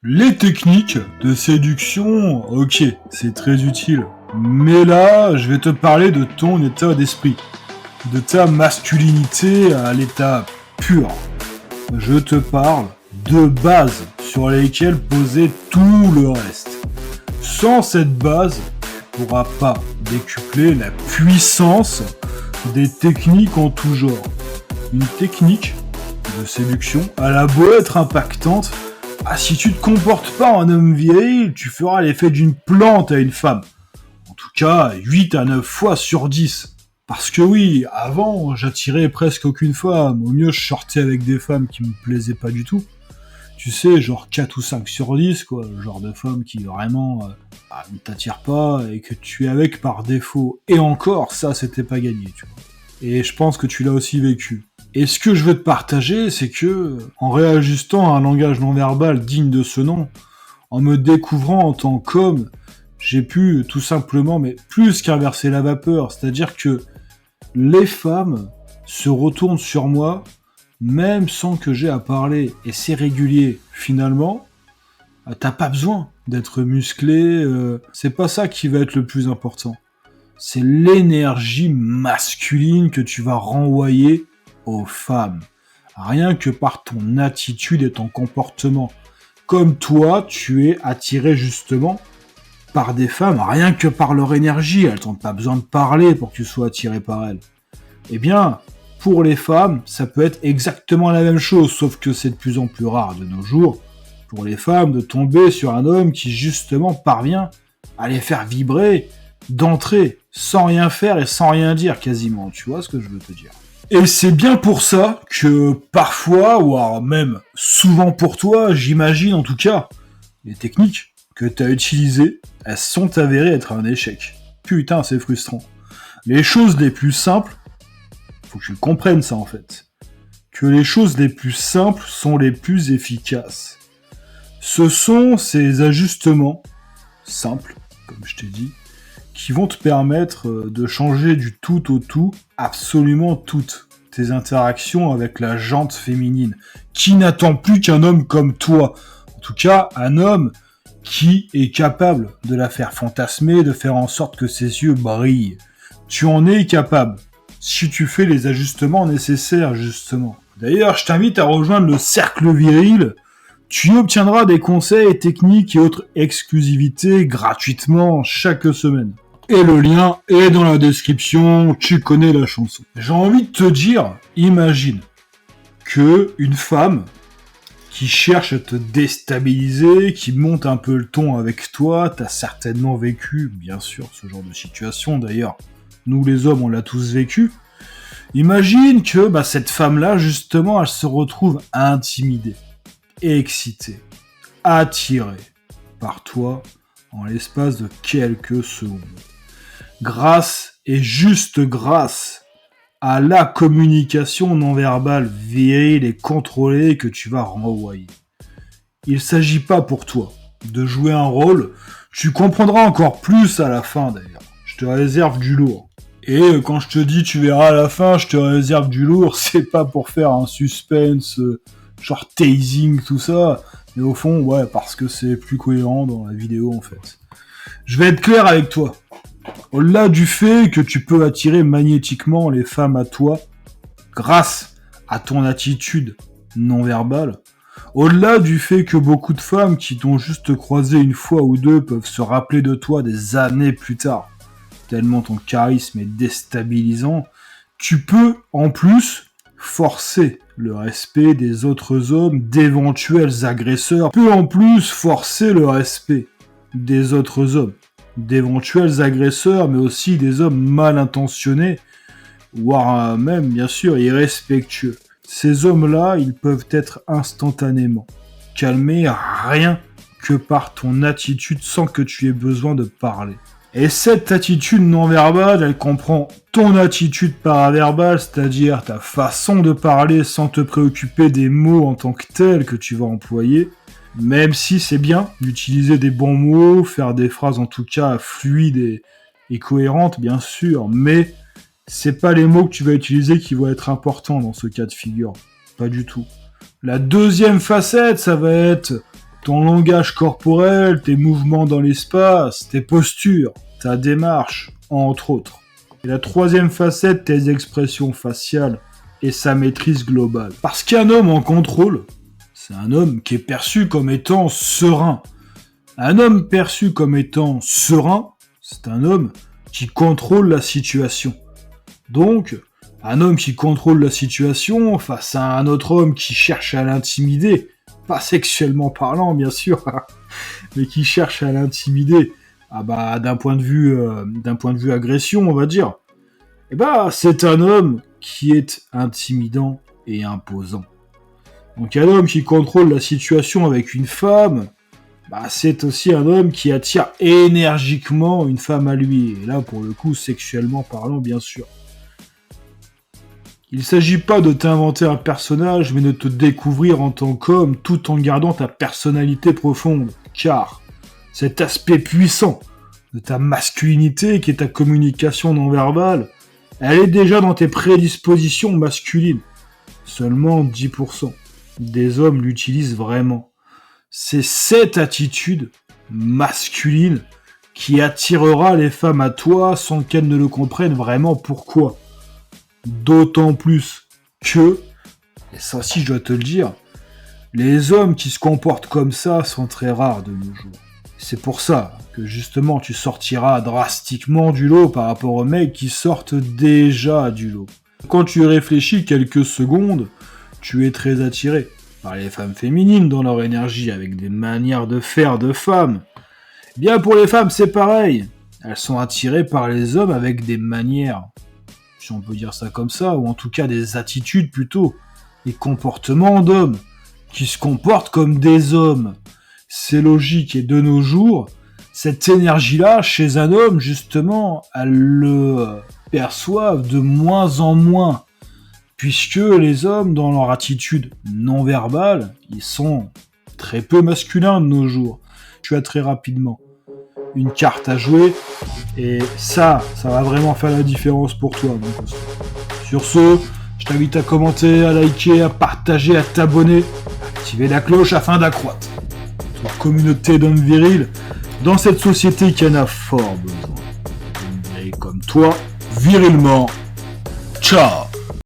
Les techniques de séduction, ok, c'est très utile. Mais là, je vais te parler de ton état d'esprit, de ta masculinité à l'état pur. Je te parle de bases sur lesquelles poser tout le reste. Sans cette base, tu ne pourras pas décupler la puissance des techniques en tout genre. Une technique de séduction, elle a beau être impactante, si tu te comportes pas en homme viril, tu feras l'effet d'une plante à une femme. En tout cas, 8 à 9 fois sur 10. Parce que oui, avant, j'attirais presque aucune femme. Au mieux, je sortais avec des femmes qui me plaisaient pas du tout. Tu sais, genre 4 ou 5 sur 10, quoi. Le genre de femme qui vraiment ne t'attire pas et que tu es avec par défaut. Et encore, ça, c'était pas gagné, tu vois. Et je pense que tu l'as aussi vécu. Et ce que je veux te partager, c'est que, en réajustant un langage non-verbal digne de ce nom, en me découvrant en tant qu'homme, j'ai pu tout simplement, mais plus qu'inverser la vapeur, c'est-à-dire que les femmes se retournent sur moi, même sans que j'ai à parler, et c'est régulier. Finalement, t'as pas besoin d'être musclé, c'est pas ça qui va être le plus important. C'est l'énergie masculine que tu vas renvoyer aux femmes. Rien que par ton attitude et ton comportement. Comme toi, tu es attiré justement par des femmes, rien que par leur énergie. Elles n'ont pas besoin de parler pour que tu sois attiré par elles. Eh bien, pour les femmes, ça peut être exactement la même chose, sauf que c'est de plus en plus rare de nos jours, pour les femmes, de tomber sur un homme qui justement parvient à les faire vibrer d'entrée, sans rien faire et sans rien dire quasiment. Tu vois ce que je veux te dire? Et c'est bien pour ça que parfois, ou même souvent pour toi, j'imagine en tout cas, les techniques que tu as utilisées, elles sont avérées être un échec. Putain, c'est frustrant. Les choses les plus simples, faut que tu comprennes ça en fait, que les choses les plus simples sont les plus efficaces. Ce sont ces ajustements simples, comme je t'ai dit, qui vont te permettre de changer du tout au tout absolument toutes tes interactions avec la jante féminine, qui n'attend plus qu'un homme comme toi. En tout cas, un homme qui est capable de la faire fantasmer, de faire en sorte que ses yeux brillent. Tu en es capable, si tu fais les ajustements nécessaires, justement. D'ailleurs, je t'invite à rejoindre le cercle viril. Tu y obtiendras des conseils, techniques et autres exclusivités gratuitement chaque semaine. Et le lien est dans la description, tu connais la chanson. J'ai envie de te dire, imagine que une femme qui cherche à te déstabiliser, qui monte un peu le ton avec toi, t'as certainement vécu, bien sûr, ce genre de situation d'ailleurs. Nous les hommes, on l'a tous vécu. Imagine que cette femme-là, justement, elle se retrouve intimidée, excitée, attirée par toi en l'espace de quelques secondes. Grâce et juste grâce à la communication non verbale virile et contrôlée que tu vas renvoyer. Il s'agit pas pour toi de jouer un rôle, tu comprendras encore plus à la fin d'ailleurs. Je te réserve du lourd. Et quand je te dis tu verras à la fin, je te réserve du lourd, c'est pas pour faire un suspense, genre tasing, tout ça, mais au fond, ouais, parce que c'est plus cohérent dans la vidéo en fait. Je vais être clair avec toi. Au-delà du fait que tu peux attirer magnétiquement les femmes à toi, grâce à ton attitude non verbale, au-delà du fait que beaucoup de femmes qui t'ont juste croisé une fois ou deux peuvent se rappeler de toi des années plus tard, tellement ton charisme est déstabilisant, tu peux en plus forcer le respect des autres hommes, d'éventuels agresseurs, peut en plus forcer le respect des autres hommes, d'éventuels agresseurs, mais aussi des hommes mal intentionnés, voire même, bien sûr, irrespectueux. Ces hommes-là, ils peuvent être instantanément calmés rien que par ton attitude sans que tu aies besoin de parler. Et cette attitude non-verbale, elle comprend ton attitude paraverbale, c'est-à-dire ta façon de parler sans te préoccuper des mots en tant que tels que tu vas employer, même si c'est bien d'utiliser des bons mots, faire des phrases en tout cas fluides et cohérentes, bien sûr, mais c'est pas les mots que tu vas utiliser qui vont être importants dans ce cas de figure. Pas du tout. La deuxième facette, ça va être Ton langage corporel, tes mouvements dans l'espace, tes postures, ta démarche, entre autres. Et la troisième facette, tes expressions faciales et sa maîtrise globale. Parce qu'un homme en contrôle, c'est un homme qui est perçu comme étant serein. Un homme perçu comme étant serein, c'est un homme qui contrôle la situation. Donc, un homme qui contrôle la situation face à un autre homme qui cherche à l'intimider, pas sexuellement parlant bien sûr, mais qui cherche à l'intimider, d'un point de vue agression, on va dire. C'est un homme qui est intimidant et imposant. Donc un homme qui contrôle la situation avec une femme, c'est aussi un homme qui attire énergiquement une femme à lui. Et là, pour le coup, sexuellement parlant, bien sûr. Il ne s'agit pas de t'inventer un personnage, mais de te découvrir en tant qu'homme, tout en gardant ta personnalité profonde. Car cet aspect puissant de ta masculinité, qui est ta communication non verbale, elle est déjà dans tes prédispositions masculines. Seulement 10% des hommes l'utilisent vraiment. C'est cette attitude masculine qui attirera les femmes à toi sans qu'elles ne le comprennent vraiment pourquoi. D'autant plus que, et ça aussi je dois te le dire, les hommes qui se comportent comme ça sont très rares de nos jours. C'est pour ça que justement tu sortiras drastiquement du lot par rapport aux mecs qui sortent déjà du lot. Quand tu réfléchis quelques secondes, tu es très attiré par les femmes féminines dans leur énergie, avec des manières de faire de femmes. Bien pour les femmes c'est pareil, elles sont attirées par les hommes avec des manières, si on peut dire ça comme ça, ou en tout cas des attitudes plutôt, des comportements d'hommes, qui se comportent comme des hommes. C'est logique, et de nos jours, cette énergie-là, chez un homme, justement, elle le perçoivent de moins en moins, puisque les hommes, dans leur attitude non verbale, ils sont très peu masculins de nos jours. Tu as très rapidement une carte à jouer, et ça va vraiment faire la différence pour toi. Donc, sur ce, je t'invite à commenter, à liker, à partager, à t'abonner, à activer la cloche afin d'accroître notre communauté d'hommes virils dans cette société qui en a fort besoin. Et comme toi, virilement, ciao!